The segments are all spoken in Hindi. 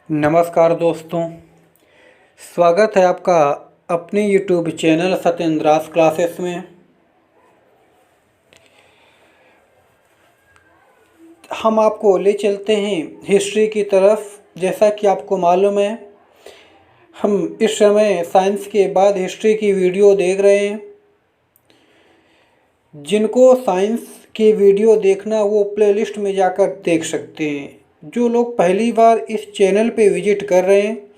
नमस्कार दोस्तों, स्वागत है आपका अपने YouTube चैनल सत्येंद्रास क्लासेस में। हम आपको ले चलते हैं हिस्ट्री की तरफ। जैसा कि आपको मालूम है, हम इस समय साइंस के बाद हिस्ट्री की वीडियो देख रहे हैं। जिनको साइंस की वीडियो देखना वो प्लेलिस्ट में जाकर देख सकते हैं। जो लोग पहली बार इस चैनल पे विजिट कर रहे हैं,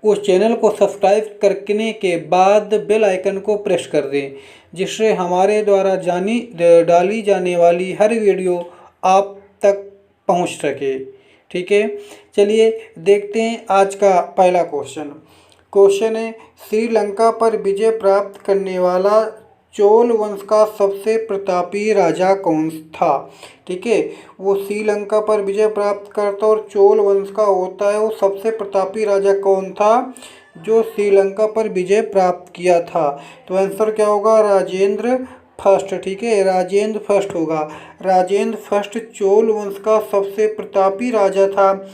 उस चैनल को सब्सक्राइब करने के बाद बेल आइकन को प्रेस कर दें, जिससे हमारे द्वारा डाली जाने वाली हर वीडियो आप तक पहुंच सके। ठीक है, चलिए देखते हैं आज का पहला क्वेश्चन है, श्रीलंका पर विजय प्राप्त करने वाला चोल वंश का सबसे प्रतापी राजा कौन था। ठीक है, वो श्रीलंका पर विजय प्राप्त करता और चोल वंश का होता है, वो सबसे प्रतापी राजा कौन था जो श्रीलंका पर विजय प्राप्त किया था। तो आंसर क्या होगा, राजेंद्र फर्स्ट। ठीक है, राजेंद्र फर्स्ट होगा। राजेंद्र फर्स्ट चोल वंश का सबसे प्रतापी राजा था।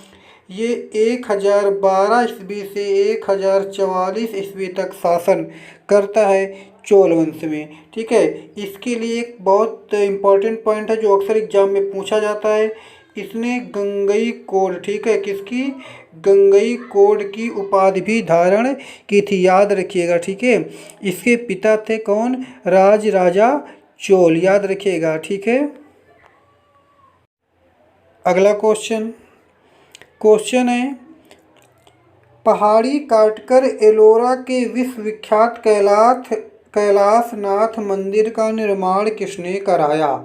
ये 1012 ईस्वी से 1044 ईस्वी तक शासन करता है चोल वंश में। ठीक है, इसके लिए एक बहुत इम्पोर्टेंट पॉइंट है जो अक्सर एग्जाम में पूछा जाता है। इसने गंगईकोंड, ठीक है, किसकी, गंगईकोंड की उपाधि भी धारण की थी, याद रखिएगा। ठीक है, इसके पिता थे कौन, राज राजा चोल, याद रखिएगा। ठीक है, अगला क्वेश्चन है, पहाड़ी काटकर एलोरा के विश्वविख्यात कैलाशनाथ मंदिर का निर्माण किसने कराया।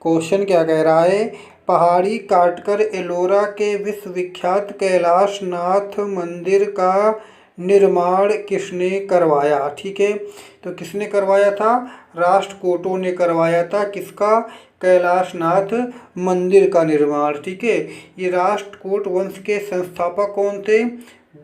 क्वेश्चन क्या कह रहा है, पहाड़ी काटकर एलोरा के विश्वविख्यात कैलाशनाथ मंदिर का निर्माण किसने करवाया। ठीक है, तो किसने करवाया था, राष्ट्रकूटों ने करवाया था। किसका, कैलाशनाथ मंदिर का निर्माण। ठीक है, ये राष्ट्रकूट वंश के संस्थापक कौन थे,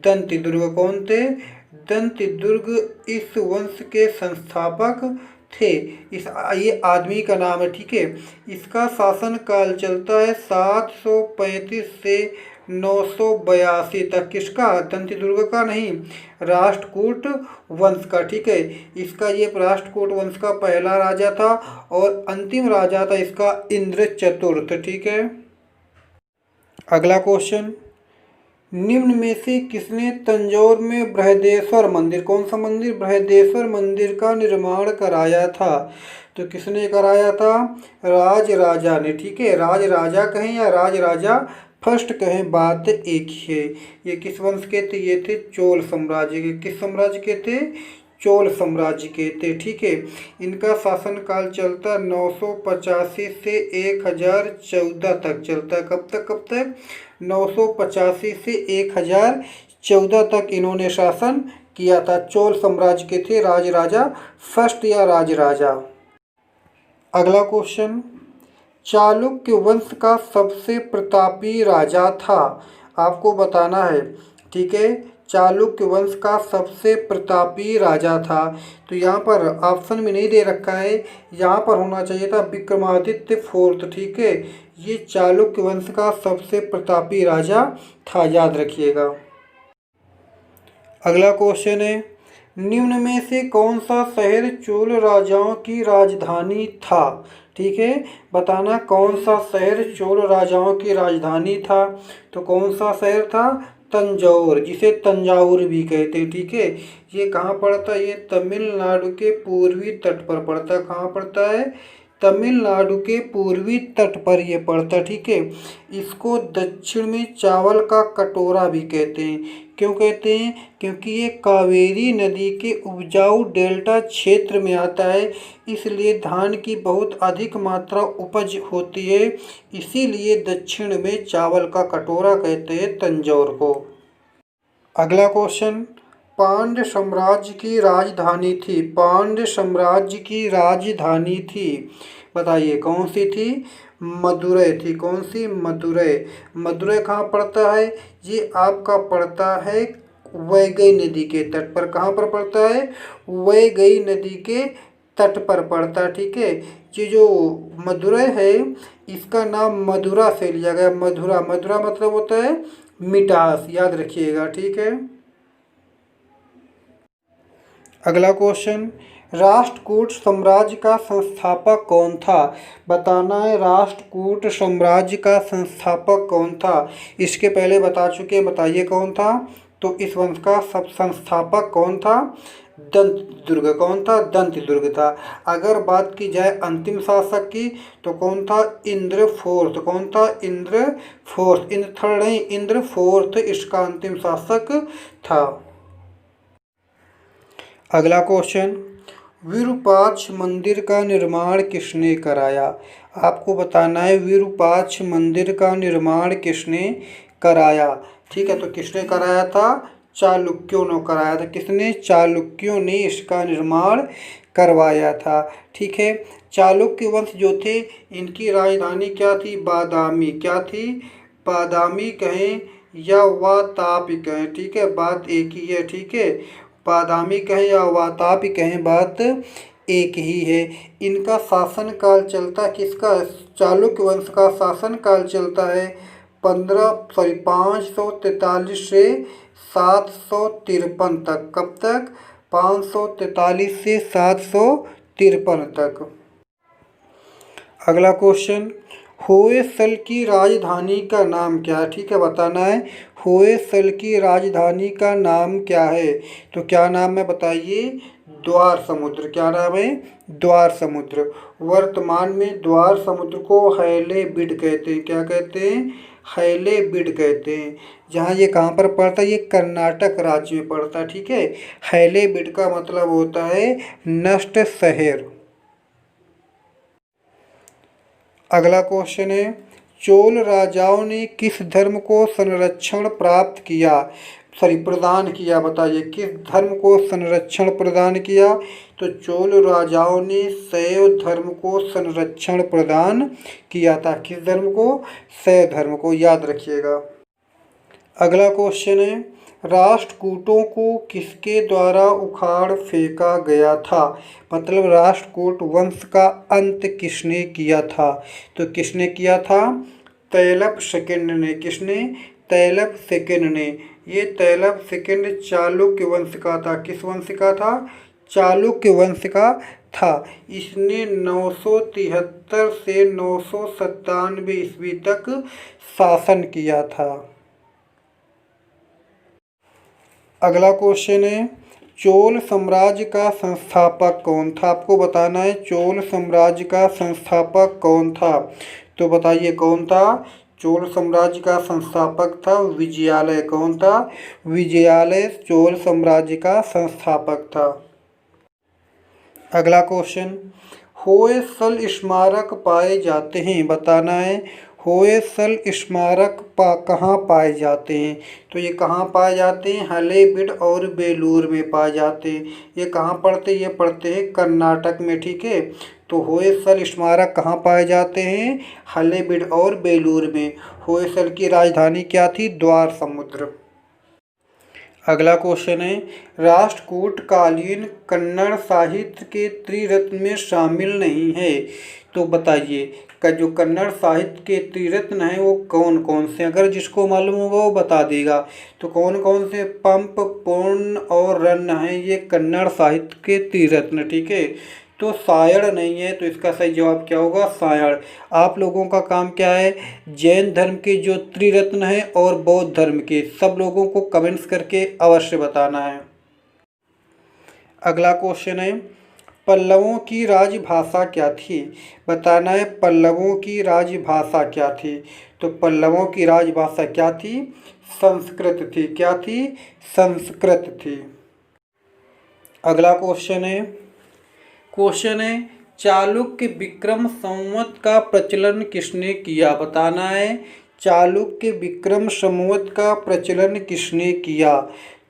दंतिदुर्ग। कौन थे, दंतिदुर्ग इस वंश के संस्थापक थे। ये आदमी का नाम है। ठीक है, इसका शासन काल चलता है 735 से 982 तक। किसका, दंतिदुर्ग का नहीं, राष्ट्रकूट वंश का। ठीक है, इसका ये राष्ट्रकूट वंश का पहला राजा था और अंतिम राजा था इसका इंद्रचतुर्थ। ठीक है, अगला क्वेश्चन, निम्न में से किसने तंजौर में बृहदेश्वर मंदिर, कौन सा मंदिर, बृहदेश्वर मंदिर का निर्माण कराया था। तो किसने कराया था, राज राजा ने। ठीक है, राज राजा कहें या राज राजा फर्स्ट कहें, बात एक ही है। ये किस वंश के थे, ये थे चोल साम्राज्य के। किस साम्राज्य के थे, चोल साम्राज्य के थे। ठीक है, इनका शासनकाल चलता 985 से 1014 तक चलता है। कब तक 985 से 1014 तक इन्होंने शासन किया था। चोल साम्राज्य के थे राज राजा फर्स्ट या राज राजा। अगला क्वेश्चन, चालुक्य वंश का सबसे प्रतापी राजा था, आपको बताना है। ठीक है, चालुक्य वंश का सबसे प्रतापी राजा था। तो यहाँ पर ऑप्शन में नहीं दे रखा है, यहाँ पर होना चाहिए था विक्रमादित्य फोर्थ। ठीक है, ये चालुक्य वंश का सबसे प्रतापी राजा था, याद रखिएगा। अगला क्वेश्चन है, निम्न में से कौन सा शहर चोल राजाओं की राजधानी था। ठीक है, बताना कौन सा शहर चोल राजाओं की राजधानी था। तो कौन सा शहर था, तंजौर, जिसे तंजावुर भी कहते हैं। ठीक है, ये कहाँ पड़ता है, ये तमिलनाडु के पूर्वी तट पर पड़ता है। कहाँ पड़ता है, तमिलनाडु के पूर्वी तट पर ये पड़ता है। ठीक है, इसको दक्षिण में चावल का कटोरा भी कहते हैं। क्यों कहते हैं, क्योंकि ये कावेरी नदी के उपजाऊ डेल्टा क्षेत्र में आता है, इसलिए धान की बहुत अधिक मात्रा उपज होती है। इसीलिए दक्षिण में चावल का कटोरा कहते हैं तंजौर को। अगला क्वेश्चन, पांड्य साम्राज्य की राजधानी थी, पांड्य साम्राज्य की राजधानी थी, बताइए कौन सी थी, मदुरै थी। कौन सी, मदुरै। मदुरै कहाँ पड़ता है, ये आपका पड़ता है वैगई नदी के तट पर। कहाँ पर पड़ता है, वैगई नदी के तट पर पड़ता है। ठीक है, ये जो मदुरै है इसका नाम मधुरा से लिया गया। मधुरा, मधुरा मतलब होता है मिठास, याद रखिएगा, ठीक है। अगला क्वेश्चन, राष्ट्रकूट साम्राज्य का संस्थापक कौन था? बताना है राष्ट्रकूट साम्राज्य का संस्थापक कौन था। इसके पहले बता चुके, बताइए कौन था। तो इस वंश का सब संस्थापक कौन था? दंतदुर्ग। कौन था? दंतदुर्ग था। अगर बात की जाए अंतिम शासक की तो कौन था? इंद्र फोर्थ। कौन था? इंद्र फोर्थ। इंद्र थर्ड नहीं, इंद्र फोर्थ इसका अंतिम शासक था। अगला क्वेश्चन, विरूपाक्ष मंदिर का निर्माण किसने कराया? आपको बताना है विरूपाक्ष मंदिर का निर्माण किसने कराया। ठीक है, तो किसने कराया था? चालुक्यों ने कराया था। किसने? चालुक्यों ने इसका निर्माण करवाया था। ठीक है, चालुक्य वंश जो थे इनकी राजधानी क्या थी? बादामी। क्या थी? बादामी कहें या वातापी कहें, ठीक है, बात एक ही है। ठीक है, बादामी कहें या वातापी कहें, बात एक ही है। इनका शासन काल चलता किसका? चालुक्य वंश का शासन काल चलता है 543 से 753 तक। कब तक? 543 से 753 तक। अगला क्वेश्चन, होयसल की राजधानी का नाम क्या है? ठीक है, बताना है होयसल की राजधानी का नाम क्या है। तो क्या नाम है बताइए? द्वार समुद्र। क्या नाम है? द्वार समुद्र। वर्तमान में द्वार समुद्र को हैलेबीड कहते हैं। क्या कहते हैं? हैलेबीड कहते हैं। जहाँ ये कहाँ पर पड़ता है? ये कर्नाटक राज्य में पड़ता है। ठीक है, हैलेबीड का मतलब होता है नष्ट शहर। अगला क्वेश्चन है, चोल राजाओं ने किस धर्म को संरक्षण प्राप्त किया? प्रदान किया। बताइए किस धर्म को संरक्षण प्रदान किया? तो चोल राजाओं ने शैव धर्म को संरक्षण प्रदान किया था। किस धर्म को? शैव धर्म को, याद रखिएगा। अगला क्वेश्चन है, राष्ट्रकूटों को किसके द्वारा उखाड़ फेंका गया था? मतलब राष्ट्रकूट वंश का अंत किसने किया था? तो किसने किया था? तैलप सेकंड ने। किसने? तैलप सेकंड ने। ये तैलप सेकंड चालुक्य वंश का था। किस वंश का था? चालुक्य वंश का था। इसने 973 से 997 ईस्वी तक शासन किया था। अगला क्वेश्चन है, चोल साम्राज्य का संस्थापक कौन था? आपको बताना है चोल साम्राज्य का संस्थापक कौन था। तो बताइए कौन था? चोल साम्राज्य का संस्थापक था विजयालय। कौन था? विजयालय चोल साम्राज्य का संस्थापक था। अगला क्वेश्चन, होयसल स्मारक पाए जाते हैं। बताना है होयसल स्मारक कहाँ पाए जाते हैं। तो ये कहाँ पाए जाते हैं? हलेबीड और बेलूर में पाए जाते हैं। ये कहाँ पड़ते हैं? ये पड़ते हैं कर्नाटक में। ठीक है, तो होयसल स्मारक कहाँ पाए जाते हैं? हलेबीड और बेलूर में। होयसल की राजधानी क्या थी? द्वार समुद्र। अगला क्वेश्चन है, राष्ट्रकूट कालीन कन्नड़ साहित्य के त्रिरत्न में शामिल नहीं है। तो बताइए का जो कन्नड़ साहित्य के त्रिरत्न हैं वो कौन कौन से? अगर जिसको मालूम होगा वो बता देगा। तो कौन कौन से? पंप, पूर्ण और रन्न हैं ये कन्नड़ साहित्य के त्रिरत्न। ठीक है, तो सायण नहीं है, तो इसका सही जवाब क्या होगा? सायण। आप लोगों का काम क्या है? जैन धर्म के जो त्रिरत्न हैं और बौद्ध धर्म के, सब लोगों को कमेंट्स करके अवश्य बताना है। अगला क्वेश्चन है, पल्लवों की राजभाषा क्या थी? बताना है पल्लवों की राजभाषा क्या थी। तो पल्लवों की राजभाषा क्या थी? संस्कृत थी। क्या थी? संस्कृत थी। अगला क्वेश्चन है चालुक्य विक्रम संवत का प्रचलन किसने किया? बताना है चालुक्य विक्रम संवत का प्रचलन किसने किया।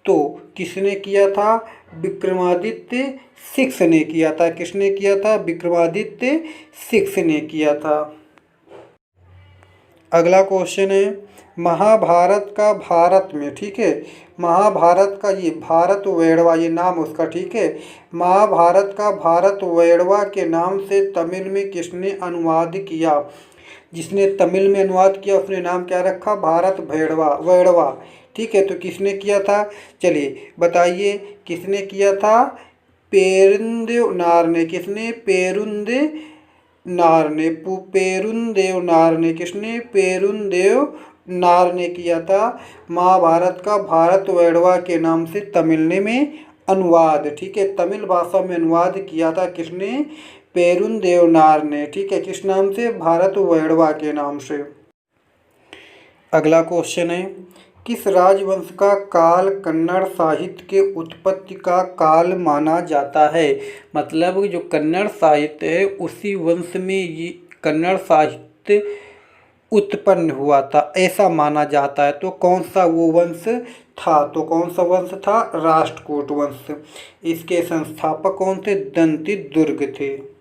तो किसने किया था? विक्रमादित्य सिक्स ने किया था। किसने किया था? विक्रमादित्य सिक्स ने किया था। अगला क्वेश्चन है, महाभारत का भारत में, ठीक है, महाभारत का ये भारत वेड़वा ये नाम उसका। ठीक है, महाभारत का भारत वेड़वा के नाम से तमिल में किसने अनुवाद किया? जिसने तमिल में अनुवाद किया उसने नाम क्या रखा, भारत वैड़वा। ठीक है, तो किसने किया था, चलिए बताइए किसने किया था, पेरुंदेवनार ने। किसने, पेरुंदेवनार ने। पेरुंदेवनार ने। किसने, पेरुंदेवनार ने किया था महाभारत का भारत वैड़वा के नाम से तमिल में अनुवाद। ठीक है, तमिल भाषा में अनुवाद किया था किसने, पेरुंदेवनार ने। ठीक है, किस नाम से, भारत वैड़वा के नाम से। अगला क्वेश्चन है, किस राजवंश का काल कन्नड़ साहित्य के उत्पत्ति का काल माना जाता है। मतलब जो कन्नड़ साहित्य है उसी वंश में ये कन्नड़ साहित्य उत्पन्न हुआ था ऐसा माना जाता है। तो कौन सा वो वंश था, तो कौन सा वंश था, राष्ट्रकूट वंश। इसके संस्थापक कौन थे, दंतिदुर्ग थे।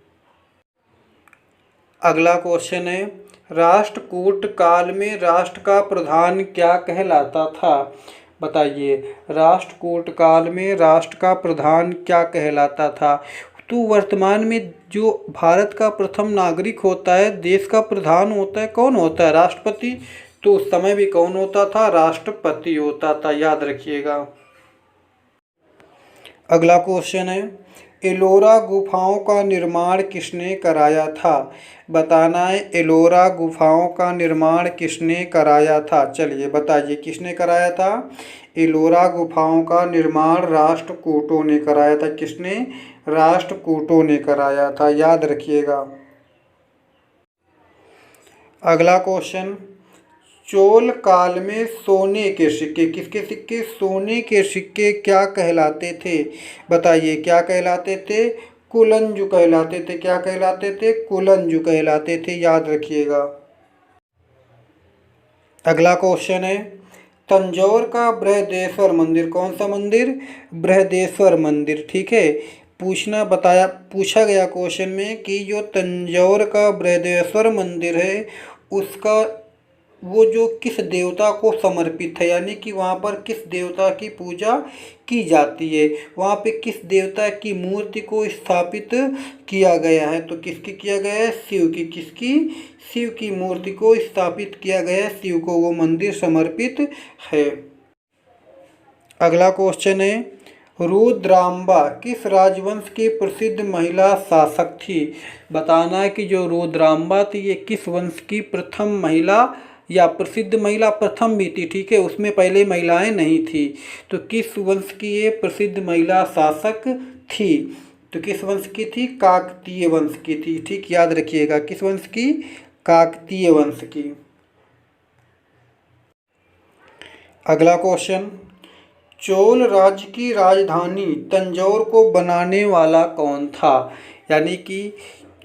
अगला क्वेश्चन है, राष्ट्रकूट काल में राष्ट्र का प्रधान क्या कहलाता था। बताइए, राष्ट्रकूट काल में राष्ट्र का प्रधान क्या कहलाता था। तो वर्तमान में जो भारत का प्रथम नागरिक होता है, देश का प्रधान होता है, कौन होता है, राष्ट्रपति। तो उस समय भी कौन होता था, राष्ट्रपति होता था, याद रखिएगा। अगला क्वेश्चन है, एलोरा गुफाओं का निर्माण किसने कराया था। बताना है, एलोरा गुफाओं का निर्माण किसने कराया था। चलिए बताइए किसने कराया था, एलोरा गुफाओं का निर्माण राष्ट्रकूटों ने कराया था। किसने, राष्ट्रकूटों ने कराया था, याद रखिएगा। अगला क्वेश्चन, चोल काल में सोने के सिक्के, किसके सिक्के, सोने के सिक्के क्या कहलाते थे। बताइए क्या कहलाते थे, कुलंजु कहलाते थे। क्या कहलाते थे, कुलंजु कहलाते थे, याद रखिएगा। अगला क्वेश्चन है, तंजौर का बृहदेश्वर मंदिर, कौन सा मंदिर, बृहदेश्वर मंदिर। ठीक है, पूछा गया क्वेश्चन में कि जो तंजौर का बृहदेश्वर मंदिर है उसका वो जो किस देवता को समर्पित है, यानी कि वहाँ पर किस देवता की पूजा की जाती है, वहाँ पे किस देवता की मूर्ति को स्थापित किया गया है। तो किसकी किया गया है, शिव की। किसकी, शिव की मूर्ति को स्थापित किया गया है, शिव को वो मंदिर समर्पित है। अगला क्वेश्चन है, रुद्रांबा किस राजवंश की प्रसिद्ध महिला शासक थी। बताना है कि जो रुद्रांबा थी ये किस वंश की प्रथम महिला या प्रसिद्ध महिला, प्रथम भी थी। ठीक है, उसमें पहले महिलाएं नहीं थी। तो किस वंश की ये प्रसिद्ध महिला शासक थी, तो किस वंश की थी, काकतीय वंश की थी। ठीक, याद रखिएगा, किस वंश की, काकतीय वंश की। अगला क्वेश्चन, चोल राज्य की राजधानी तंजौर को बनाने वाला कौन था। यानी कि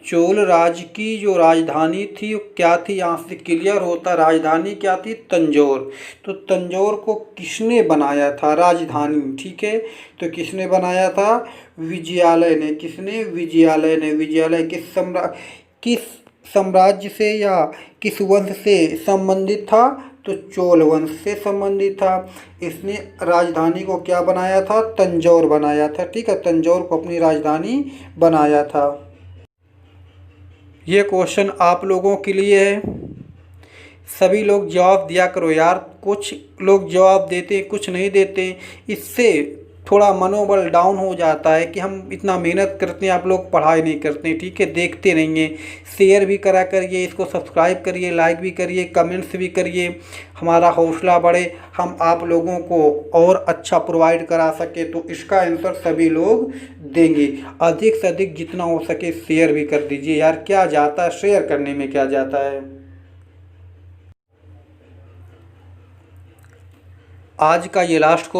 चोल राज्य की जो राजधानी थी वो क्या थी, यहाँ से क्लियर होता, राजधानी क्या थी, तंजौर। तो तंजौर को किसने बनाया था राजधानी। ठीक है, तो किसने बनाया था, विजयालय ने। किसने, विजयालय ने। विजयालय किस साम्राज्य से या किस वंश से संबंधित था, तो चोल वंश से संबंधित था। इसने राजधानी को क्या बनाया था, तंजौर बनाया था। ठीक है, तंजौर को अपनी राजधानी बनाया था। ये क्वेश्चन आप लोगों के लिए है, सभी लोग जवाब दिया करो यार। कुछ लोग जवाब देते हैं, कुछ नहीं देते, इससे थोड़ा मनोबल डाउन हो जाता है कि हम इतना मेहनत करते हैं, आप लोग पढ़ाई नहीं करते हैं। ठीक है, देखते रहेंगे, शेयर भी करा करिए, इसको सब्सक्राइब करिए, लाइक भी करिए, कमेंट्स भी करिए, हमारा हौसला बढ़े, हम आप लोगों को और अच्छा प्रोवाइड करा सके। तो इसका आंसर सभी लोग देंगे। अधिक से अधिक जितना हो सके शेयर भी कर दीजिए यार, क्या जाता है, शेयर करने में क्या जाता है। आज का ये लास्ट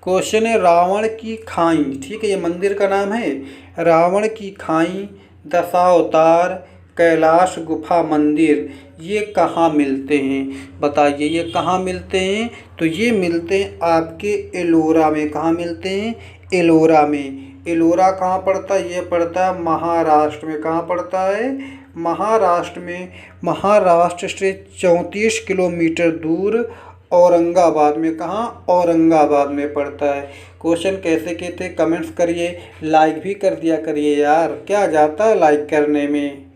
क्वेश्चन है, रावण की खाई। ठीक है, ये मंदिर का नाम है, रावण की खाई, दशावतार, कैलाश गुफा मंदिर, ये कहाँ मिलते हैं। बताइए ये कहाँ मिलते हैं, तो ये मिलते हैं आपके एलोरा में। कहाँ मिलते हैं, एलोरा में। एलोरा कहाँ पड़ता है, ये पड़ता है महाराष्ट्र में। कहाँ पड़ता है, महाराष्ट्र में। महाराष्ट्र से 34 किलोमीटर दूर औरंगाबाद में। कहाँ, औरंगाबाद में पड़ता है। क्वेश्चन कैसे के थे कमेंट्स करिए, लाइक भी कर दिया करिए यार, क्या जाता है लाइक करने में।